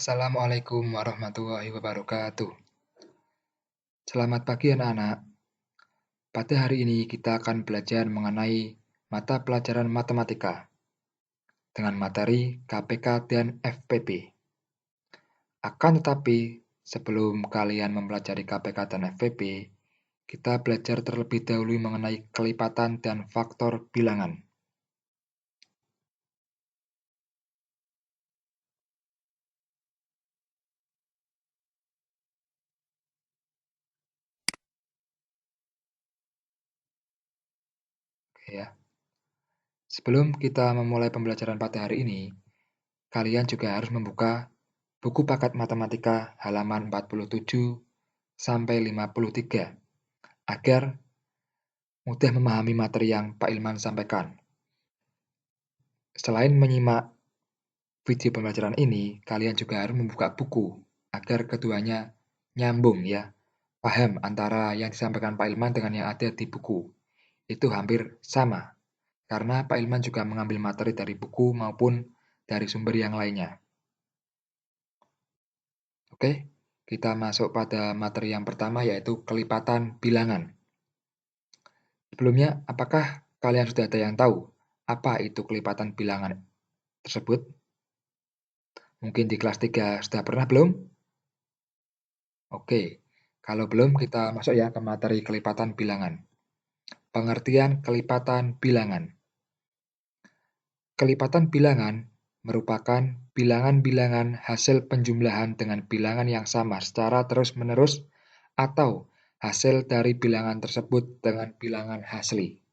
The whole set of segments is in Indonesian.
Assalamualaikum warahmatullahi wabarakatuh. Selamat pagi anak-anak. Pada hari ini kita akan belajar mengenai mata pelajaran matematika dengan materi KPK dan FPP. Akan tetapi, sebelum kalian mempelajari KPK dan FPP, kita belajar terlebih dahulu mengenai kelipatan dan faktor bilangan. Oke ya. Sebelum kita memulai pembelajaran pada hari ini, kalian juga harus membuka buku paket matematika halaman 47 sampai 53 agar mudah memahami materi yang Pak Ilman sampaikan. Selain menyimak video pembelajaran ini, kalian juga harus membuka buku agar keduanya nyambung ya. Paham antara yang disampaikan Pak Ilman dengan yang ada di buku. Itu hampir sama. Karena Pak Ilman juga mengambil materi dari buku maupun dari sumber yang lainnya. Oke, kita masuk pada materi yang pertama yaitu kelipatan bilangan. Sebelumnya, apakah kalian sudah ada yang tahu apa itu kelipatan bilangan tersebut? Mungkin di kelas 3 sudah pernah belum? Oke, kalau belum kita masuk ya ke materi kelipatan bilangan. Pengertian kelipatan bilangan. Kelipatan bilangan merupakan bilangan-bilangan hasil penjumlahan dengan bilangan yang sama secara terus-menerus atau hasil dari bilangan tersebut dengan bilangan asli.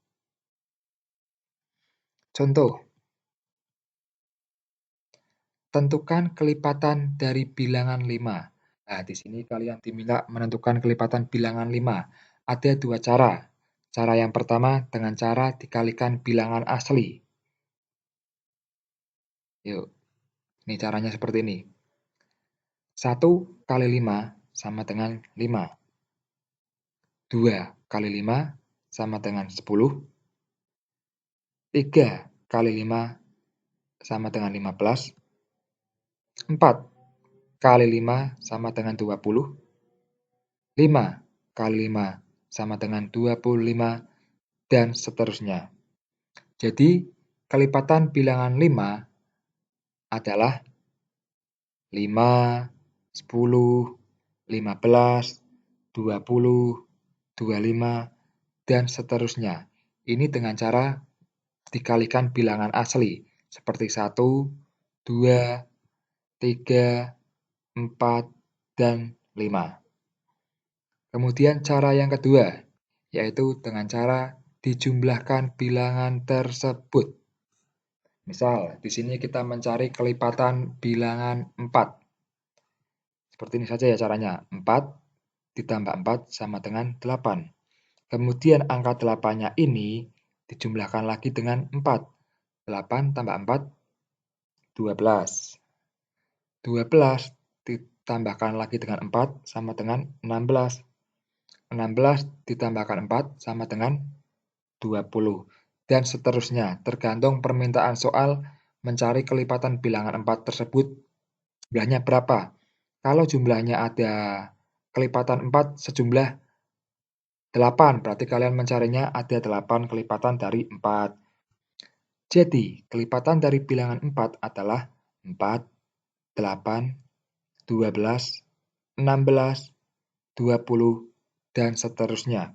Contoh, tentukan kelipatan dari bilangan 5. Nah, di sini kalian diminta menentukan kelipatan bilangan 5. Ada dua cara. Cara yang pertama dengan cara dikalikan bilangan asli. Yuk, ini caranya seperti ini. 1 kali 5 sama dengan 5. 2 kali 5 sama dengan 10. 3 kali 5 sama dengan 15. 4 kali 5 sama dengan 20. 5 kali 5 sama dengan 25, dan seterusnya. Jadi, kelipatan bilangan 5 adalah 5, 10, 15, 20, 25, dan seterusnya. Ini dengan cara dikalikan bilangan asli, seperti 1, 2, 3, 4, dan 5. Kemudian cara yang kedua, yaitu dengan cara dijumlahkan bilangan tersebut. Misal, di sini kita mencari kelipatan bilangan 4. Seperti ini saja ya caranya. 4 ditambah 4 sama dengan 8. Kemudian angka 8-nya ini dijumlahkan lagi dengan 4. 8 tambah 4, 12. 12 ditambahkan lagi dengan 4 sama dengan 16. 16 ditambahkan 4 sama dengan 20. Dan seterusnya, tergantung permintaan soal mencari kelipatan bilangan 4 tersebut jumlahnya berapa. Kalau jumlahnya ada kelipatan 4 sejumlah 8, berarti kalian mencarinya ada 8 kelipatan dari 4. Jadi, kelipatan dari bilangan 4 adalah 4, 8, 12, 16, 20, dan seterusnya.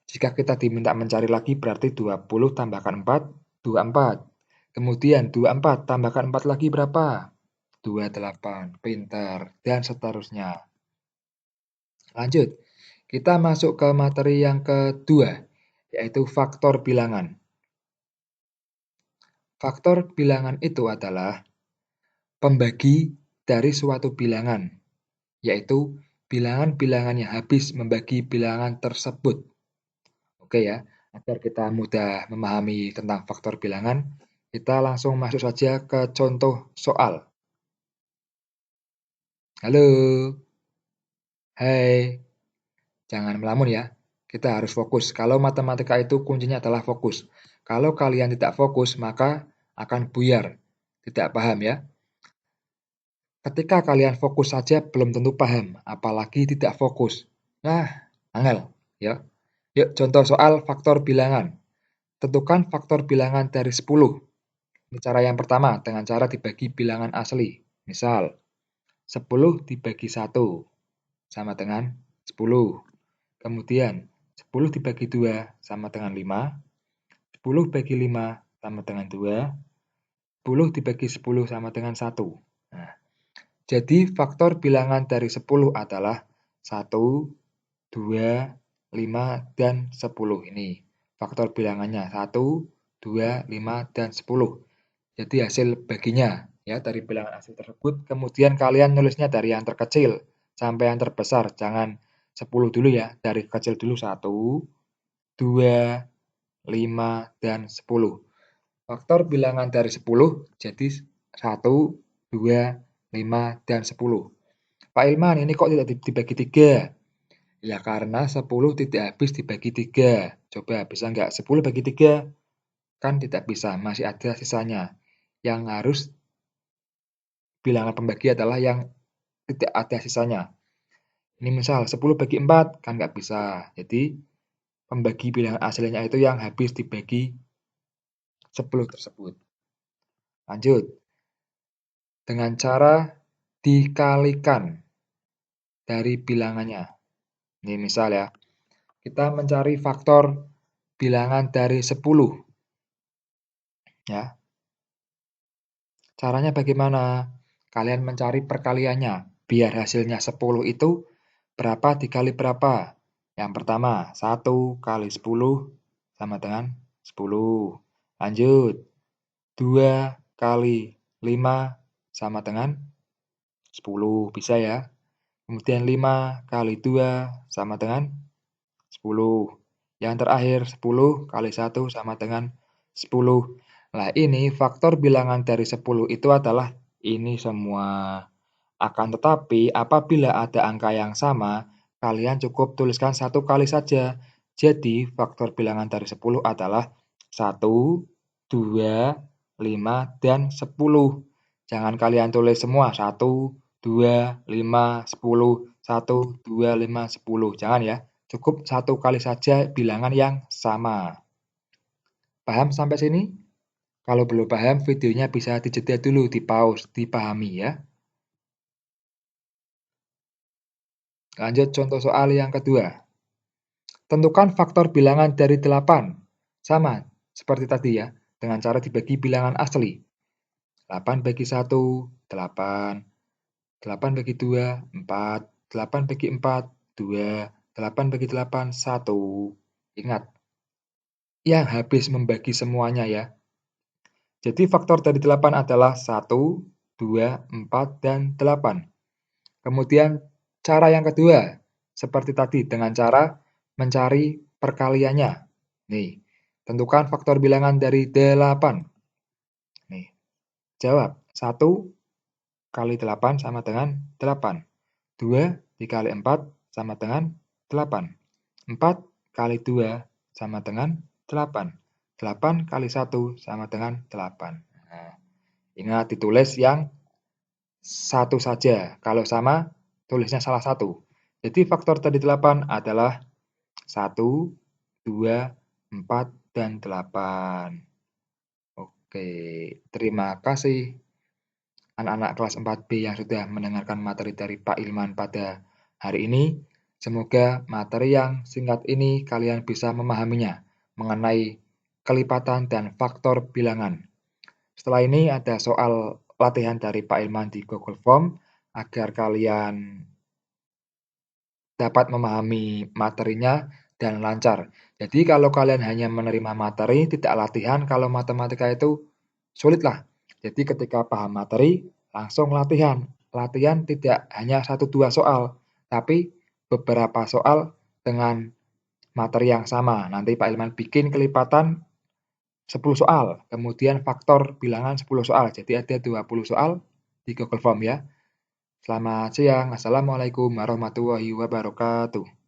Jika kita diminta mencari lagi berarti 20 tambahkan 4, 24. Kemudian 24 tambahkan 4 lagi berapa? 28. Pintar. Dan seterusnya. Lanjut. Kita masuk ke materi yang kedua, yaitu faktor bilangan. Faktor bilangan itu adalah pembagi dari suatu bilangan, yaitu bilangan-bilangan yang habis membagi bilangan tersebut. Oke ya, agar kita mudah memahami tentang faktor bilangan, kita langsung masuk saja ke contoh soal. Halo, hai, jangan melamun ya. Kita harus fokus. Kalau matematika itu kuncinya adalah fokus. Kalau kalian tidak fokus, maka akan buyar. Tidak paham ya? Ketika kalian fokus saja belum tentu paham, apalagi tidak fokus. Nah, angel, ya. Yuk contoh soal faktor bilangan. Tentukan faktor bilangan dari 10. Ini cara yang pertama dengan cara dibagi bilangan asli. Misal, 10 dibagi 1 sama dengan 10. Kemudian, 10 dibagi 2 sama dengan 5. 10 bagi 5 sama dengan 2. 10 dibagi 10 sama dengan 1. Nah, jadi faktor bilangan dari 10 adalah 1, 2, 5, dan 10. Ini faktor bilangannya 1, 2, 5, dan 10. Jadi hasil baginya ya dari bilangan asli tersebut. Kemudian kalian nulisnya dari yang terkecil sampai yang terbesar. Jangan 10 dulu ya. Dari kecil dulu 1, 2, 5, dan 10. Faktor bilangan dari 10 jadi 1, 2, 5, dan 10. Pak Ilman, ini kok tidak dibagi 3? Ya karena 10 tidak habis dibagi 3. Coba bisa nggak 10 bagi 3? Kan tidak bisa, masih ada sisanya. Yang harus bilangan pembagi adalah yang tidak ada sisanya. Ini misal 10 bagi 4, kan nggak bisa. Jadi pembagi bilangan aslinya itu yang habis dibagi 10 tersebut. Lanjut. Dengan cara dikalikan dari bilangannya. Ini misal ya, kita mencari faktor bilangan dari 10. Ya. Caranya bagaimana? Kalian mencari perkaliannya. Biar hasilnya 10 itu berapa dikali berapa? Yang pertama, 1 kali 10 sama dengan 10. Lanjut, 2 kali 5 sama dengan 10. Bisa ya? Kemudian 5 kali 2 sama dengan 10. Yang terakhir 10 kali 1 sama dengan 10. Nah, ini faktor bilangan dari 10 itu adalah ini semua. Akan tetapi, apabila ada angka yang sama, kalian cukup tuliskan satu kali saja. Jadi, faktor bilangan dari 10 adalah 1, 2, 5, dan 10. Jangan kalian tulis semua 1, 2, 5, 10, 1, 2, 5, 10. Jangan ya. Cukup satu kali saja bilangan yang sama. Paham sampai sini? Kalau belum paham, videonya bisa dijeda dulu, di-pause, dipahami ya. Lanjut contoh soal yang kedua. Tentukan faktor bilangan dari 8. Sama, seperti tadi ya, dengan cara dibagi bilangan asli. 8 bagi 1, 8. 8 bagi 2, 4. 8 bagi 4, 2. 8 bagi 8, 1. Ingat, yang habis membagi semuanya ya. Jadi faktor dari 8 adalah 1, 2, 4, dan 8. Kemudian cara yang kedua, seperti tadi dengan cara mencari perkaliannya. Nih, tentukan faktor bilangan dari 8. Nih, jawab. 1 kali 8 sama dengan 8. 2 dikali 4 sama dengan 8. 4 kali 2 sama dengan 8. 8 kali 1 sama dengan 8. Nah, ingat ditulis yang satu saja. Kalau sama, tulisnya salah satu. Jadi faktor dari 8 adalah 1, 2, 4, dan 8. Oke, terima kasih anak-anak kelas 4B yang sudah mendengarkan materi dari Pak Ilman pada hari ini. Semoga materi yang singkat ini kalian bisa memahaminya mengenai kelipatan dan faktor bilangan. Setelah ini ada soal latihan dari Pak Ilman di Google Form agar kalian dapat memahami materinya dan lancar. Jadi kalau kalian hanya menerima materi, tidak latihan, kalau matematika itu sulitlah. Jadi ketika paham materi, langsung latihan. Latihan tidak hanya 1-2 soal, tapi beberapa soal dengan materi yang sama. Nanti Pak Ilman bikin kelipatan 10 soal, kemudian faktor bilangan 10 soal. Jadi ada 20 soal di Google Form ya. Selamat siang. Assalamualaikum warahmatullahi wabarakatuh.